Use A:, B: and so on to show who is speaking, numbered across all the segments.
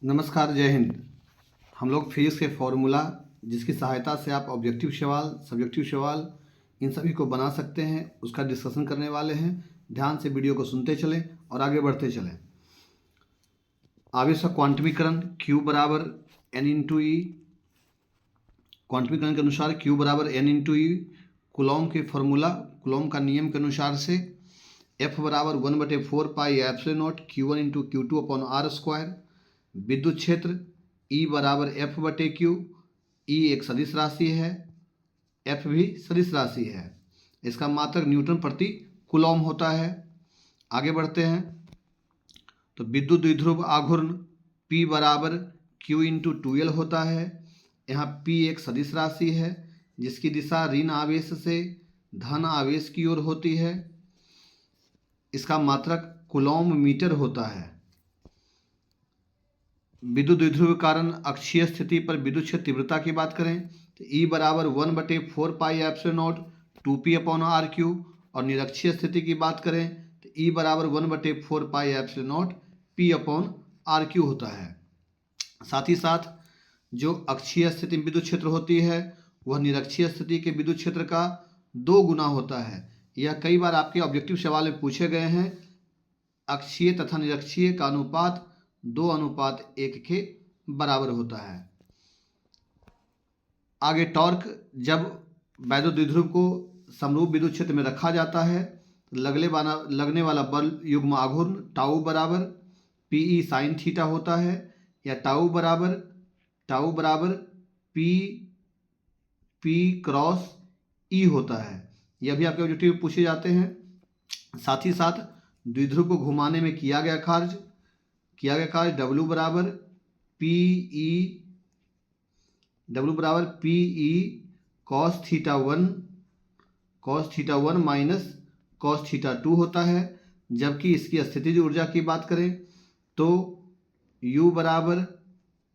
A: नमस्कार, जय हिंद। हम लोग फिजिक्स के फॉर्मूला जिसकी सहायता से आप ऑब्जेक्टिव सवाल, सब्जेक्टिव सवाल इन सभी को बना सकते हैं, उसका डिस्कशन करने वाले हैं। ध्यान से वीडियो को सुनते चलें और आगे बढ़ते चलें। आवेश का क्वांटमीकरण Q बराबर N इंटू ई। क्वांटमीकरण के अनुसार Q बराबर N इंटू ई। कूलॉम के फॉर्मूला, कूलॉम का नियम के अनुसार से F बराबर 1/4 pi epsilon naught Q1 into Q2 upon r square. विद्युत क्षेत्र E बराबर F/Q। E एक सदिश राशि है, F भी सदिश राशि है। इसका मात्रक न्यूटन प्रति कूलॉम होता है। आगे बढ़ते हैं तो विद्युत द्विध्रुव आघूर्ण P बराबर Q इंटू 2L होता है। यहाँ P एक सदिश राशि है जिसकी दिशा ऋण आवेश से धन आवेश की ओर होती है। इसका मात्रक कूलॉम मीटर होता है। विद्युत द्विध्रुव के कारण अक्षीय स्थिति पर विद्युत क्षेत्र तीव्रता की बात करें तो E बराबर 1/4 pi epsilon naught 2P upon r cube, और निरक्षीय स्थिति की बात करें तो E बराबर 1/4 pi epsilon naught P upon r cube होता है। साथ ही साथ जो अक्षीय स्थिति में विद्युत क्षेत्र होती है वह निरक्षीय स्थिति के विद्युत क्षेत्र का 2 गुना होता है। यह कई बार आपके ऑब्जेक्टिव सवाल में पूछे गए हैं। अक्षीय तथा निरक्षीय का अनुपात 2:1 के बराबर होता है। आगे टॉर्क, जब वैद्युत द्विध्रुव को समरूप विद्युत क्षेत्र में रखा जाता है तो लगने वाला बल युग्म आघूर्ण टाउ बराबर PE साइन थीटा होता है, या टाउ बराबर P क्रॉस E होता है। यह भी आपके ऑब्जेक्टिव में पूछे जाते हैं। साथ ही साथ द्विध्रुव को घुमाने में किया गया कार्य W बराबर PE cos theta 1 minus cos theta 2 होता है। जबकि इसकी स्थितिज ऊर्जा की बात करें तो U बराबर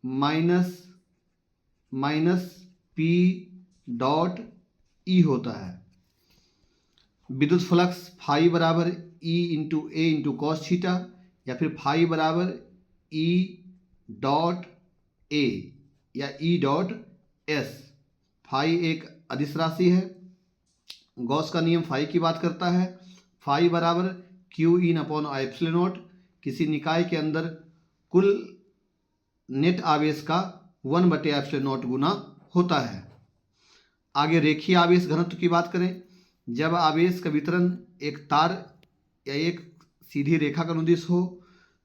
A: माइनस P डॉट E होता है। विद्युत फ्लक्स फाई बराबर E into A into cos theta, या फिर फाई बराबर E डॉट A या E डॉट S। फाई एक अदिश राशि है। गॉस का नियम फाई की बात करता है। फाई बराबर Q in upon epsilon not, किसी निकाय के अंदर कुल नेट आवेश का 1/एप्सिलॉन नॉट गुना होता है। आगे रेखीय आवेश घनत्व की बात करें, जब आवेश का वितरण एक तार या एक सीधी रेखा का अनुदिश हो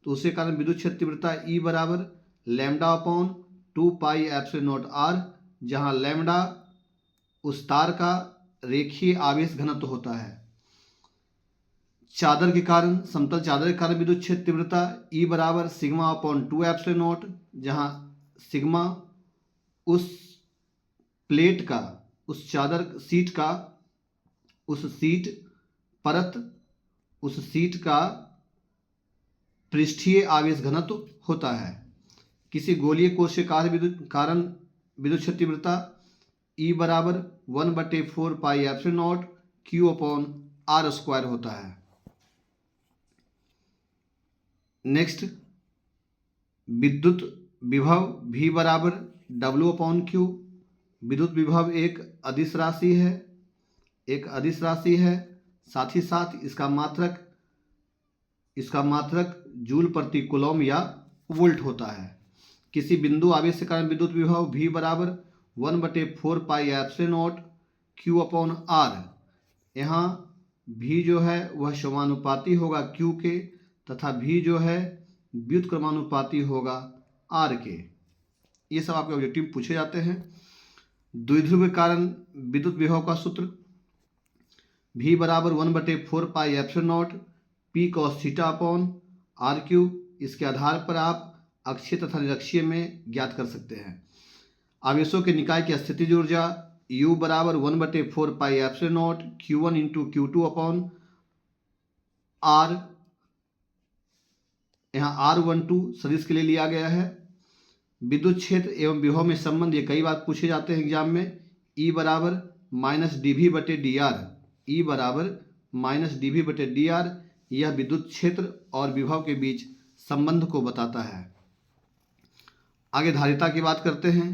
A: तो उसके कारण विद्युत क्षेत्र तीव्रता E बराबर lambda upon 2 pi epsilon not R, जहाँ लैम्डा उस तार का रेखीय आवेश घनत्व होता है। चादर के कारण, समतल चादर के कारण विद्युत क्षेत्र तीव्रता E बराबर सिग्मा अपॉन 2 एप्सिलॉन नॉट, जहाँ सिग्मा उस प्लेट का, उस चादर सीट का, उस सीट का पृष्ठीय आवेश घनत्व होता है। किसी गोलीय कोश के कारण विद्युत क्षेत्र तीव्रता E बराबर 1/4 pi epsilon naught Q upon r square होता है। नेक्स्ट, विद्युत विभव V बराबर W अपॉन Q। विद्युत विभव एक अदिश राशि है। साथ ही साथ इसका मात्रक जूल प्रति कूलॉम या वोल्ट होता है। किसी बिंदु आवेश के कारण विद्युत विभव V बराबर 1/4 pi epsilon naught Q upon R। यहाँ V जो है वह समानुपाती होगा Q के, तथा V जो है व्युत्क्रमानुपाती होगा R के। ये सब आपके ऑब्जेक्टिव पूछे जाते हैं। द्विध्रुव के कारण विद्युत विभव का सूत्र V बराबर 1/4 pi epsilon naught P cos theta upon r cube. इसके आधार पर आप अक्षीय तथा निरक्षीय में ज्ञात कर सकते हैं। आवेशों के निकाय की स्थितिज ऊर्जा U बराबर 1/4 pi epsilon naught Q1 into Q2 upon R। यहाँ R12 सदिश के लिए लिया गया है। विद्युत क्षेत्र एवं विभव में संबंध, ये कई बार पूछे जाते हैं एग्जाम में। E बराबर -dV/dr। E बराबर-dV/dr, यह विद्युत क्षेत्र और विभव के बीच संबंध को बताता है। आगे धारिता की बात करते हैं।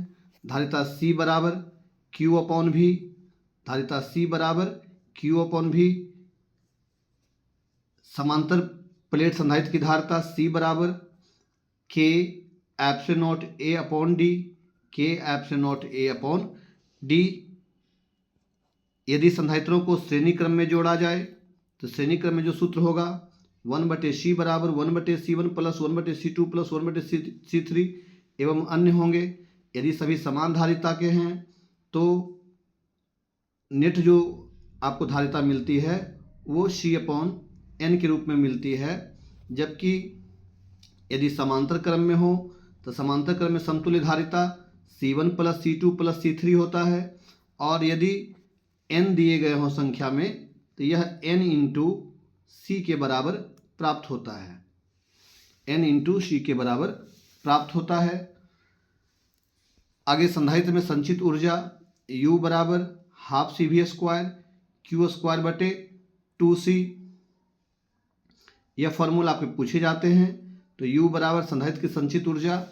A: धारिता C बराबर Q अपॉन V, धारिता C बराबर Q अपॉन V। समांतर प्लेट संधारित्र की धारिता C बराबर K epsilon not A upon D, K epsilon not A upon D। यदि संधारित्रों को श्रेणी क्रम में जोड़ा जाए तो श्रेणी क्रम में जो सूत्र होगा 1/C बराबर 1/C1 plus 1/C2 plus 1/C3 एवं अन्य होंगे। यदि सभी समान धारिता के हैं तो नेट जो आपको धारिता मिलती है वो C अपॉन N के रूप में मिलती है। जबकि यदि समांतर क्रम में हो तो समांतर क्रम में समतुल्य धारिता C1 plus C2 plus C3 होता है। और यदि n दिए गए हों संख्या में तो यह n इंटू C के बराबर प्राप्त होता है, n इंटू C के बराबर प्राप्त होता है। आगे संधारित्र में संचित ऊर्जा U बराबर half CV square Q square बटे 2C। यह फॉर्मूला आपके पूछे जाते हैं। तो U बराबर संधारित्र की संचित ऊर्जा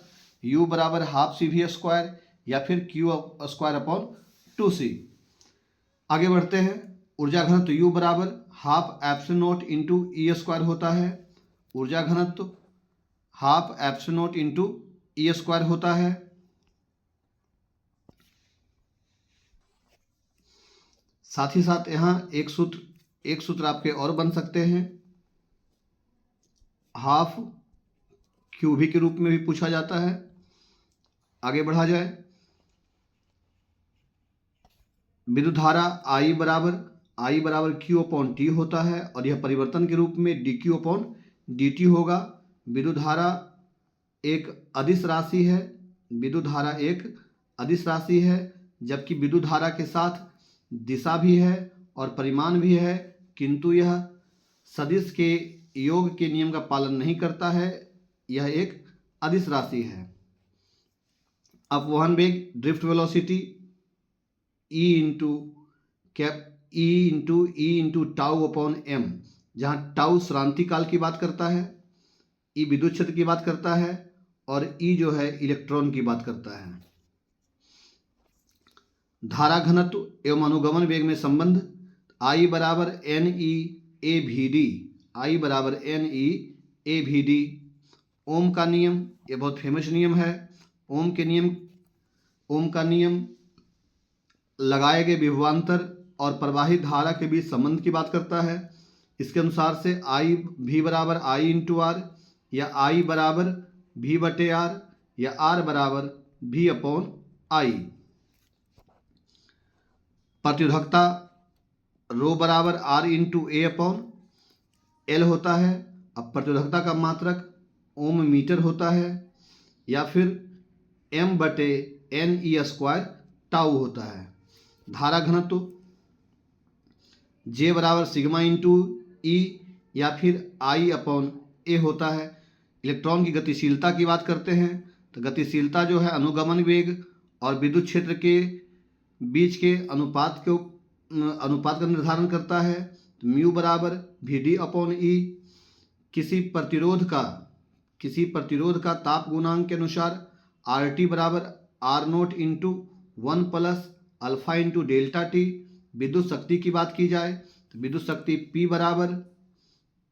A: U बराबर हाफ CV स्क्वायर या फिर Q स्क्वायर अपॉन 2C। आगे बढ़ते हैं। ऊर्जा घनत्व U बराबर half epsilon not into E square होता है। ऊर्जा घनत्व half epsilon not into E square होता है। साथ ही साथ यहाँ एक सूत्र आपके और बन सकते हैं, हाफ QV के रूप में भी पूछा जाता है। आगे बढ़ा जाए। विद्युत धारा I बराबर Q अपॉन T होता है और यह परिवर्तन के रूप में dQ अपॉन dt होगा। विद्युत धारा एक अदिश राशि है, विद्युत धारा एक अदिश राशि है, जबकि विद्युत धारा के साथ दिशा भी है और परिमाण भी है, किंतु यह सदिश के योग के नियम का पालन नहीं करता है। यह एक अदिश राशि है। अपवहन वेग drift velocity E into tau upon m, जहाँ टाउ श्रांति काल की बात करता है, E विद्युत क्षेत्र की बात करता है और E जो है इलेक्ट्रॉन की बात करता है। धारा घनत्व एवं अनुगमन वेग में संबंध I बराबर NE/AVD, I बराबर NE/AVD। ओम का नियम, यह बहुत फेमस नियम है। ओम का नियम लगाए गए विभवांतर और प्रवाहित धारा के बीच संबंध की बात करता है। इसके अनुसार से V बराबर I इंटू R या I बराबर V बटे R या R बराबर V अपॉन I। प्रतिरोधकता रो बराबर R into A upon L होता है। अब प्रतिरोधकता का मात्रक ओम मीटर होता है या फिर M बटे NE स्क्वायर टाउ होता है। धारा घनत्व J बराबर सिग्मा इंटू E या फिर I अपॉन A होता है। इलेक्ट्रॉन की गतिशीलता की बात करते हैं तो गतिशीलता जो है अनुगमन वेग और विद्युत क्षेत्र के बीच के अनुपात का निर्धारण करता है। तो म्यू बराबर VD अपॉन E। किसी प्रतिरोध का ताप गुणांक के अनुसार RT बराबर R0 into 1 plus alpha into delta T. विद्युत शक्ति की बात की जाए तो विद्युत शक्ति P बराबर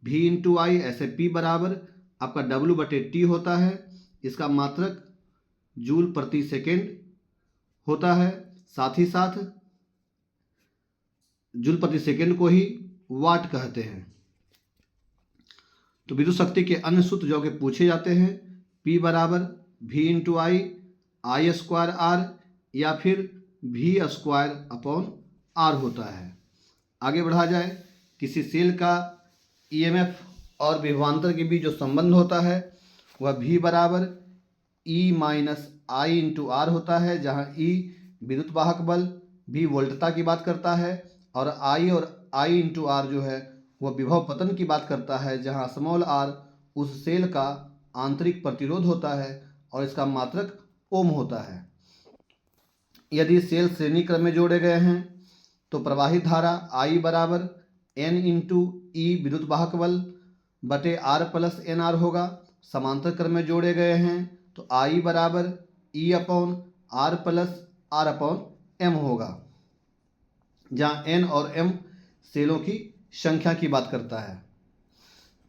A: V इंटू I, ऐसे P बराबर आपका W बटे T होता है। इसका मात्रक जूल प्रति सेकेंड होता है। साथ ही साथ जूल प्रति सेकेंड को ही वाट कहते हैं। तो विद्युत शक्ति के अन्य सूत्र जो कि पूछे जाते हैं, P बराबर V into I square R या फिर V स्क्वायर अपॉन R होता है। आगे बढ़ा जाए। किसी सेल का EMF और विभवांतर के बीच जो संबंध होता है वह V बराबर E minus I into R होता है, जहाँ E विद्युत वाहक बल, V वोल्टता की बात करता है और I इंटू R जो है वह विभव पतन की बात करता है, जहाँ स्मॉल r उस सेल का आंतरिक प्रतिरोध होता है और इसका मात्रक ओम होता है। यदि सेल श्रेणी क्रम में जोड़े गए हैं तो प्रवाहित धारा I बराबर N इंटू E विद्युत वाहक बल बटे R प्लस NR होगा। समांतर क्रम में जोड़े गए हैं तो I बराबर E upon R plus r upon n होगा, जहाँ एन और एम सेलों की संख्या की बात करता है।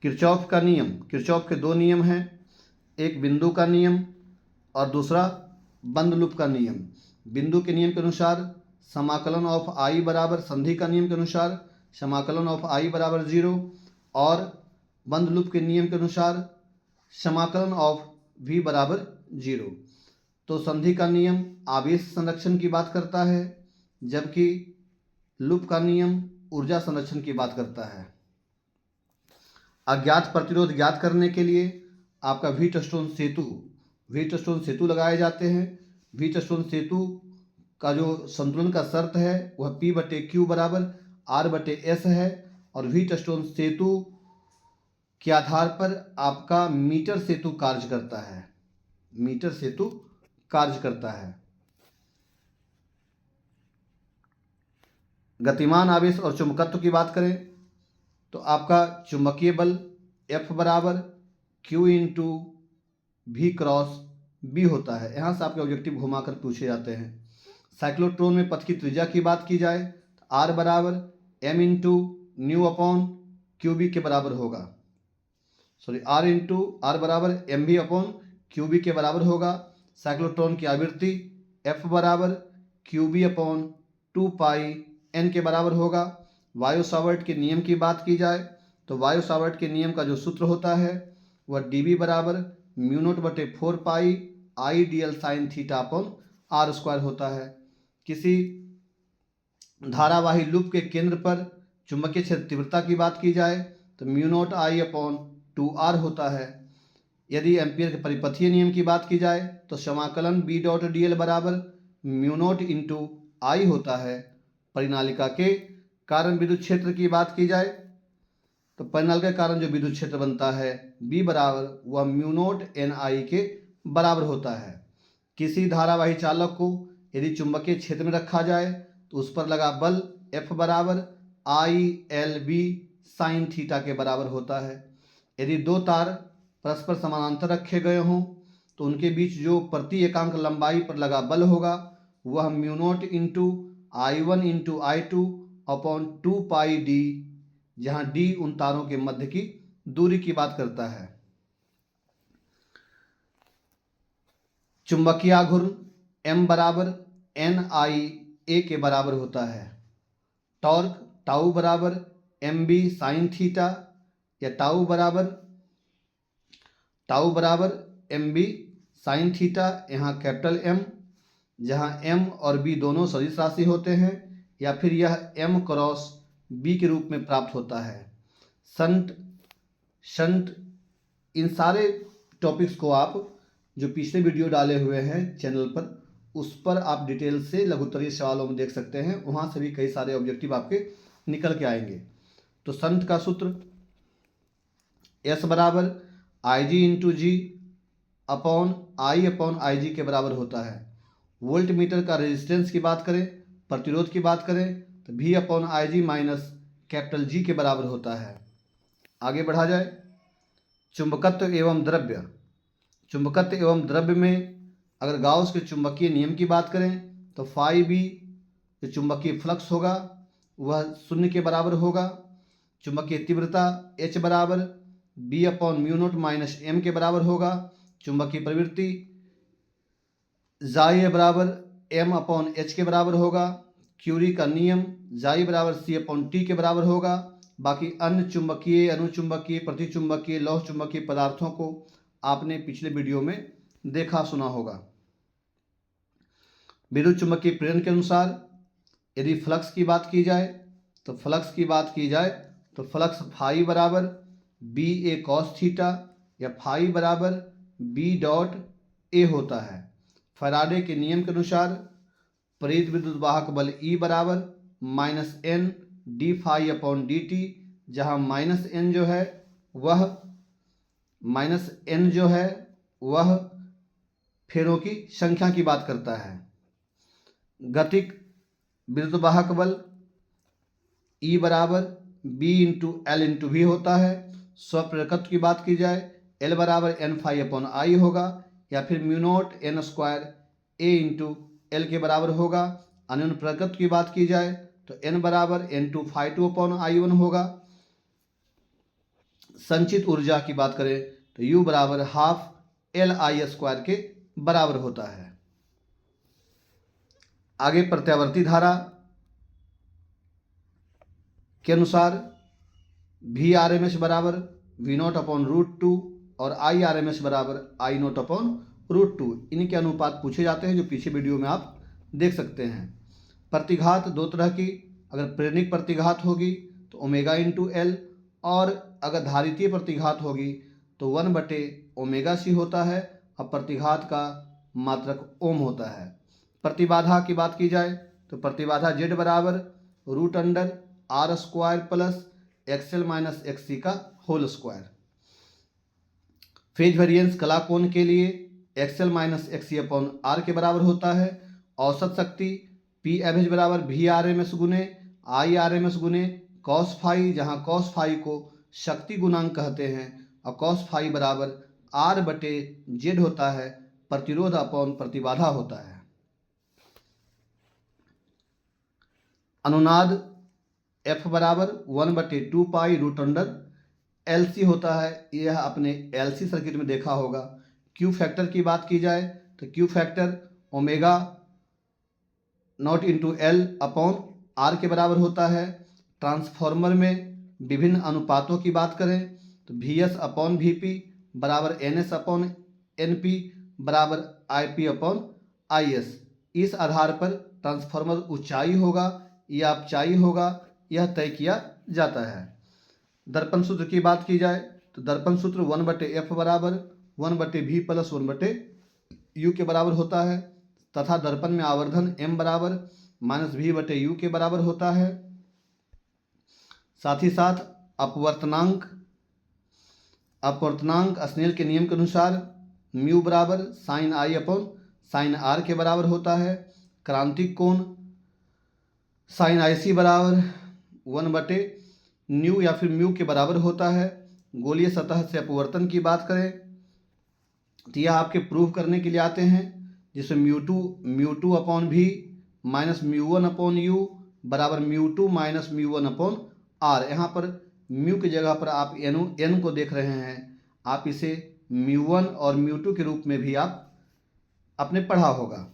A: किरचॉफ का नियम, किरचॉफ के दो नियम हैं, एक बिंदु का नियम और दूसरा बंद लूप का नियम। बिंदु के नियम के अनुसार समाकलन ऑफ आई बराबर, संधि का नियम के अनुसार समाकलन ऑफ आई बराबर 0, और बंद लूप के नियम के अनुसार समाकलन ऑफ v बराबर 0। तो संधि का नियम आवेश संरक्षण की बात करता है, जबकि लूप का नियम ऊर्जा संरक्षण की बात करता है। अज्ञात प्रतिरोध ज्ञात करने के लिए आपका व्हीटस्टोन सेतु लगाए जाते हैं। व्हीटस्टोन सेतु का जो संतुलन का शर्त है वह P/Q बराबर R/S है, और व्हीटस्टोन सेतु के आधार पर आपका मीटर सेतु कार्य करता है, मीटर सेतु कार्य करता है। गतिमान आवेश और चुंबकत्व की बात करें तो आपका चुंबकीय बल F बराबर Q into V cross B होता है। यहाँ से आपके ऑब्जेक्टिव घुमाकर पूछे जाते हैं। साइक्लोट्रॉन में पथ की त्रिज्या की बात की जाए तो R बराबर M into new upon QB के बराबर होगा, R बराबर MV अपॉन QB के बराबर होगा। साइक्लोट्रॉन की आवृत्ति F बराबर QB अपॉन 2 पाई N के बराबर होगा। वायु सावर्ट के नियम की बात की जाए तो वायु सावर्ट के नियम का जो सूत्र होता है वह dB बराबर μ0/4 पाई IDL sine theta upon R² होता है। किसी धारावाही लूप के केंद्र पर चुंबकीय क्षेत्र तीव्रता की बात की जाए तो μ0I अपॉन 2R होता है। यदि एम्पियर के परिपथीय नियम की बात की जाए तो समाकलन B.dl बराबर μ0 इंटू I होता है। परिनालिका के कारण विद्युत क्षेत्र की बात की जाए तो परिनालिका के कारण जो विद्युत क्षेत्र बनता है B बराबर वह μ0 NI के बराबर होता है। किसी धारावाही चालक को यदि चुंबकीय क्षेत्र में रखा जाए तो उस पर लगा बल F बराबर ILB साइन थीटा के बराबर होता है। यदि दो तार परस्पर समानांतर रखे गए हों तो उनके बीच जो प्रति एकांक लंबाई पर लगा बल होगा वह μ0 into I1 into I2 upon 2 pi D, जहाँ D उन तारों के मध्य की दूरी की बात करता है। चुंबकीय आघूर्ण M बराबर NIA के बराबर होता है। टॉर्क टाउ बराबर MB साइन थीटा या टाउ बराबर MB साइन थीटा, यहाँ कैपिटल M, जहाँ M और B दोनों सदिश राशि होते हैं, या फिर यह M क्रॉस B के रूप में प्राप्त होता है। शंट इन सारे टॉपिक्स को आप जो पिछले वीडियो डाले हुए हैं चैनल पर, उस पर आप डिटेल से लघुत्तरीय सवालों में देख सकते हैं। वहाँ से भी कई सारे ऑब्जेक्टिव आपके निकल के आएंगे। तो शंट का सूत्र S बराबर IG into G upon I upon IG के बराबर होता है। वोल्ट मीटर का रेजिस्टेंस की बात करें, प्रतिरोध की बात करें तो V upon IG minus capital G के बराबर होता है। आगे बढ़ा जाए। चुंबकत्व एवं द्रव्य में अगर गाउस के चुंबकीय नियम की बात करें तो फाई B जो चुंबकीय फ्लक्स होगा वह 0 के बराबर होगा। चुंबकीय तीव्रता H बराबर B अपॉन μ0 माइनस M के बराबर होगा। चुंबकीय प्रवृत्ति जाई बराबर M अपॉन H के बराबर होगा। क्यूरी का नियम जाई बराबर C अपॉन T के बराबर होगा। बाकी अन्य चुंबकीय, अनुचुंबकीय, प्रतिचुंबकीय, लौह चुंबकीय पदार्थों को आपने पिछले वीडियो में देखा सुना होगा। विद्युत चुंबकीय प्रेरण के अनुसार यदि फ्लक्स की बात की जाए तो फ्लक्स फाई बराबर BA cos थीटा या फाई बराबर B.A होता है। फैराडे के नियम के अनुसार प्रेरित विद्युत वाहक बल E बराबर -N d phi upon dt, जहाँ -N जो है वह फेरों की संख्या की बात करता है। गतिक विद्युत वाहक बल E बराबर B into L into V होता है। स्वप्रेरकत्व की बात की जाए L बराबर N फाई अपॉन I होगा। या फिर mu not an square A into L के बराबर होगा। अन्योन्य प्रकृत की बात की जाए तो n बराबर N2 होगा। संचित ऊर्जा की बात करें तो U बराबर हाफ LI² के बराबर होता है। आगे प्रत्यावर्ती धारा के अनुसार VRMS बराबर V0/√2 और IRMS बराबर I0/√2 इनके अनुपात पूछे जाते हैं, जो पीछे वीडियो में आप देख सकते हैं। प्रतिघात दो तरह की, अगर प्रेरणिक प्रतिघात होगी तो ओमेगा इंटू एल, और अगर धारितीय प्रतिघात होगी तो 1/ωc होता है और प्रतिघात का मात्रक ओम होता है। प्रतिबाधा की बात की जाए तो प्रतिबाधा Z बराबर √R² plus XL minus XC का होल स्क्वायर। फेज वेरिएंस कला कोण के लिए XL माइनस XC/R के बराबर होता है। औसत शक्ति P एवरेज बराबर VRMS गुने IRMS गुने cos फाई, जहाँ cos फाई को शक्ति गुणांक कहते हैं और cos फाई बराबर R/Z होता है, प्रतिरोध अपॉन प्रतिबाधा होता है। अनुनाद F बराबर 1/2 पाई √LC होता है। यह आपने LC सर्किट में देखा होगा। क्यू फैक्टर की बात की जाए तो Q factor omega naught into L upon R के बराबर होता है। ट्रांसफॉर्मर में विभिन्न अनुपातों की बात करें तो VS/VP बराबर NS/NP बराबर IP/IS। इस आधार पर ट्रांसफॉर्मर ऊंचाई होगा या अपचाई होगा, यह तय किया जाता है। दर्पण सूत्र की बात की जाए तो दर्पण सूत्र 1/F बराबर 1/V प्लस 1/U के बराबर होता है, तथा दर्पण में आवर्धन M बराबर -V/U के बराबर होता है। साथ ही साथ अपवर्तनांक स्नेल के नियम के अनुसार म्यू बराबर sin I/sin R के बराबर होता है। क्रांतिक कोण sin IC बराबर 1/न्यू या फिर म्यू के बराबर होता है। गोलीय सतह से अपवर्तन की बात करें तो यह आपके प्रूव करने के लिए आते हैं, जिसमें μ2/V माइनस μ1/U बराबर μ2 माइनस μ1/R। यहाँ पर म्यू की जगह पर आप n को देख रहे हैं, आप इसे μ1 और μ2 के रूप में भी आप आपने पढ़ा होगा।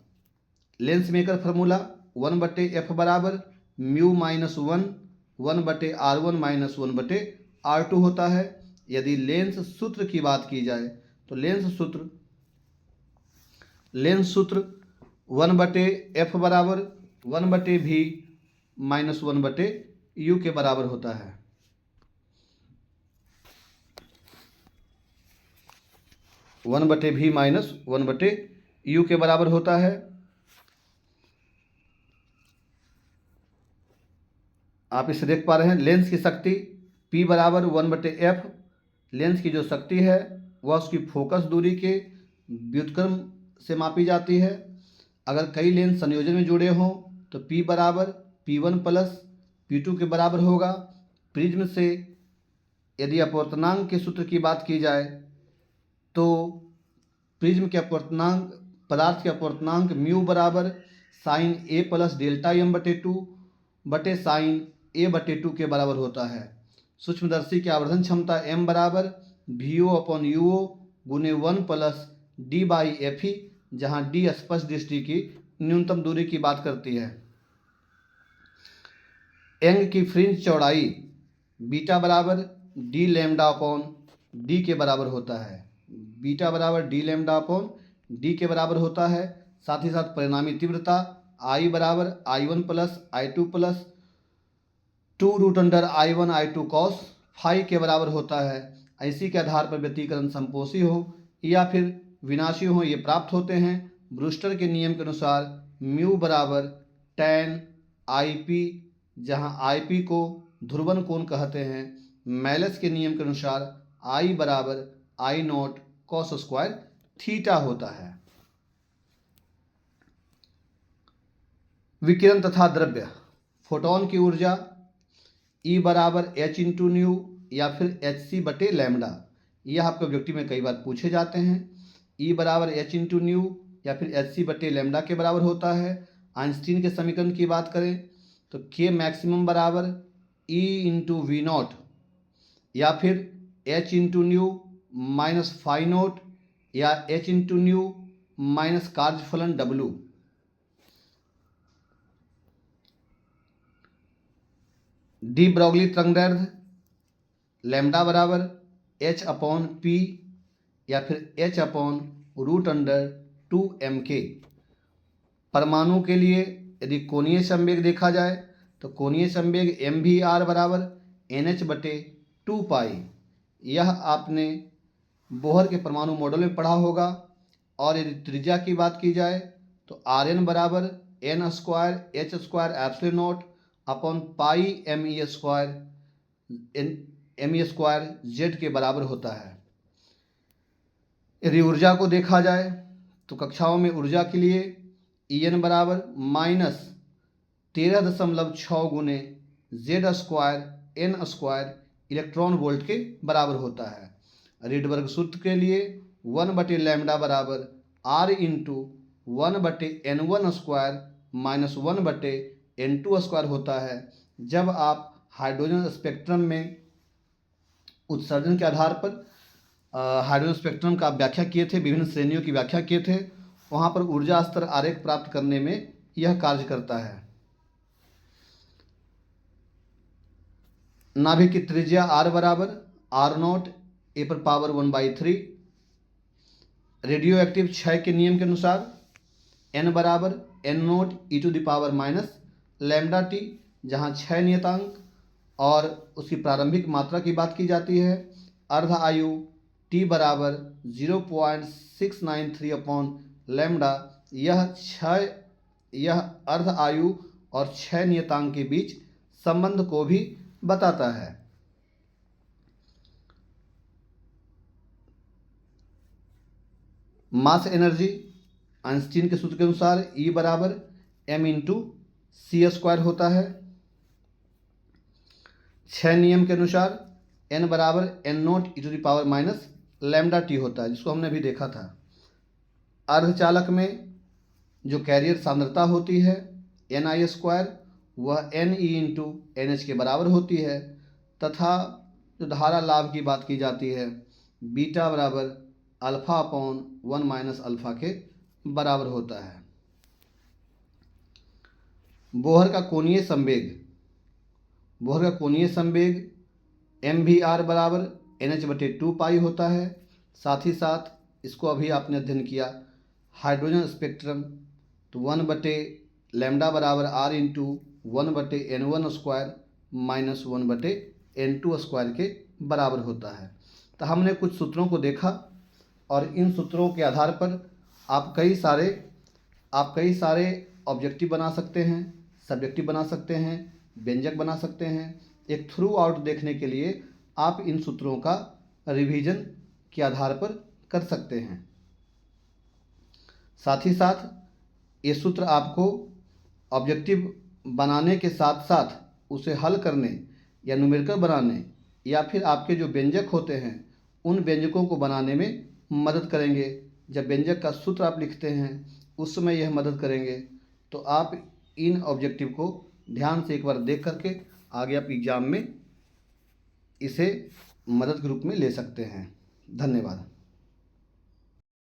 A: लेंस मेकर फार्मूला 1/F बराबर μ-1 1/R1 माइनस 1/R2 होता है। यदि लेंस सूत्र की बात की जाए तो लेंस सूत्र 1/F बराबर 1/V माइनस 1/U के बराबर होता है। वन बटे भी माइनस 1/U के बराबर होता है। आप इसे देख पा रहे हैं। लेंस की शक्ति P बराबर 1/F। लेंस की जो शक्ति है वह उसकी फोकस दूरी के व्युत्क्रम से मापी जाती है। अगर कई लेंस संयोजन में जुड़े हों तो P बराबर P1 प्लस P2 के बराबर होगा। प्रिज्म से यदि अपवर्तनांक के सूत्र की बात की जाए तो प्रिज्म के अपवर्तनांक पदार्थ के अपवर्तनांक म्यू बराबर sign A plus delta m/2 बटे साइन A/2 के बराबर होता है। सूक्ष्मदर्शी की आवर्धन क्षमता m बराबर VO/UO गुने 1 प्लस D/FE, जहाँ D स्पष्ट दृष्टि की न्यूनतम दूरी की बात करती है। एंग की फ्रिंज चौड़ाई बीटा बराबर D λ/D के बराबर होता है। बीटा बराबर D λ/D के बराबर होता है। साथ ही साथ परिणामी तीव्रता I बराबर I1 plus I2 plus 2√I1I2 cos phi के बराबर होता है। इसी के आधार पर व्यतिकरण संपोषी हो या फिर विनाशी हो, ये प्राप्त होते हैं। ब्रूस्टर के नियम के अनुसार म्यू बराबर tan IP, जहां IP को ध्रुवन कोण कहते हैं। मैलस के नियम के अनुसार I बराबर I0 cos स्क्वायर थीटा होता है। विकिरण तथा द्रव्य फोटोन की ऊर्जा E बराबर h/ν या फिर hc/λ। यह आपके ऑब्जेक्टिव में कई बार पूछे जाते हैं। ई बराबर एच इंटू न्यू या फिर एच सी बटे लेमडा के बराबर होता है। आइंस्टीन के समीकरण की बात करें तो के मैक्सिमम बराबर ई इंटू वी नॉट या फिर H into nu minus phi naught या एच इंटू न्यू माइनस कार्यफलन डब्लू। डी ब्रॉगली तरंगदैर्ध्य लैम्डा बराबर एच अपॉन पी या फिर H upon root under 2m के। परमाणु के लिए यदि कोणीय संवेग देखा जाए तो कोणीय संवेग mvr बराबर nh बटे 2 पाई। यह आपने बोहर के परमाणु मॉडल में पढ़ा होगा। और यदि त्रिज्या की बात की जाए तो Rn बराबर n square h square epsilon not upon pi me square z के बराबर होता है। यदि ऊर्जा को देखा जाए तो कक्षाओं में ऊर्जा के लिए En बराबर -13.6 गुने z square n square electron volt के बराबर होता है। रिडबर्ग सूत्र के लिए 1 लैम्डा बराबर r into 1/n1 square minus 1/n2 square होता है। जब आप हाइड्रोजन स्पेक्ट्रम में उत्सर्जन के आधार पर हाइड्रोजन स्पेक्ट्रम का व्याख्या किए थे, विभिन्न श्रेणियों की व्याख्या किए थे, वहाँ पर ऊर्जा स्तर आरेख प्राप्त करने में यह कार्य करता है। नाभिक की त्रिज्या r बराबर r0 a पर पावर 1/3। रेडियो एक्टिव क्षय के नियम के अनुसार n बराबर n0 e to the power minus lambda t, जहाँ क्षय नियतांक और उसकी प्रारंभिक मात्रा की बात की जाती है। अर्ध आयु t बराबर 0.693 अपॉन लैम्डा। यह अर्ध आयु और क्षय नियतांक के बीच संबंध को भी बताता है। मास एनर्जी आइंस्टीन के सूत्र के अनुसार E बराबर m इंटू सी स्क्वायर होता है। क्षय नियम के अनुसार n बराबर n0 e to the power minus lambda t होता है, जिसको हमने अभी देखा था। अर्धचालक में जो कैरियर सांद्रता होती है ni स्क्वायर, वह ne इंटू nh के बराबर होती है। तथा जो धारा लाभ की बात की जाती है बीटा बराबर अल्फा अपॉन 1 माइनस अल्फा के बराबर होता है। बोहर का कोणीय संवेग mvr बराबर nh बटे 2 पाई होता है। साथ ही साथ इसको अभी आपने अध्ययन किया हाइड्रोजन स्पेक्ट्रम, तो 1 लैम्डा बराबर r into 1/n1 square minus 1/n2 square के बराबर होता है। तो हमने कुछ सूत्रों को देखा और इन सूत्रों के आधार पर आप कई सारे ऑब्जेक्टिव बना सकते हैं, सब्जेक्टिव बना सकते हैं, व्यंजक बना सकते हैं। एक थ्रू आउट देखने के लिए आप इन सूत्रों का रिवीजन के आधार पर कर सकते हैं। साथ ही साथ ये सूत्र आपको ऑब्जेक्टिव बनाने के साथ साथ उसे हल करने या न्यूमेरिकल बनाने या फिर आपके जो व्यंजक होते हैं उन व्यंजकों को बनाने में मदद करेंगे। जब व्यंजक का सूत्र आप लिखते हैं उस समय यह मदद करेंगे। तो आप इन ऑब्जेक्टिव को ध्यान से एक बार देख करके आगे आप एग्ज़ाम में इसे मदद के रूप में ले सकते हैं। धन्यवाद।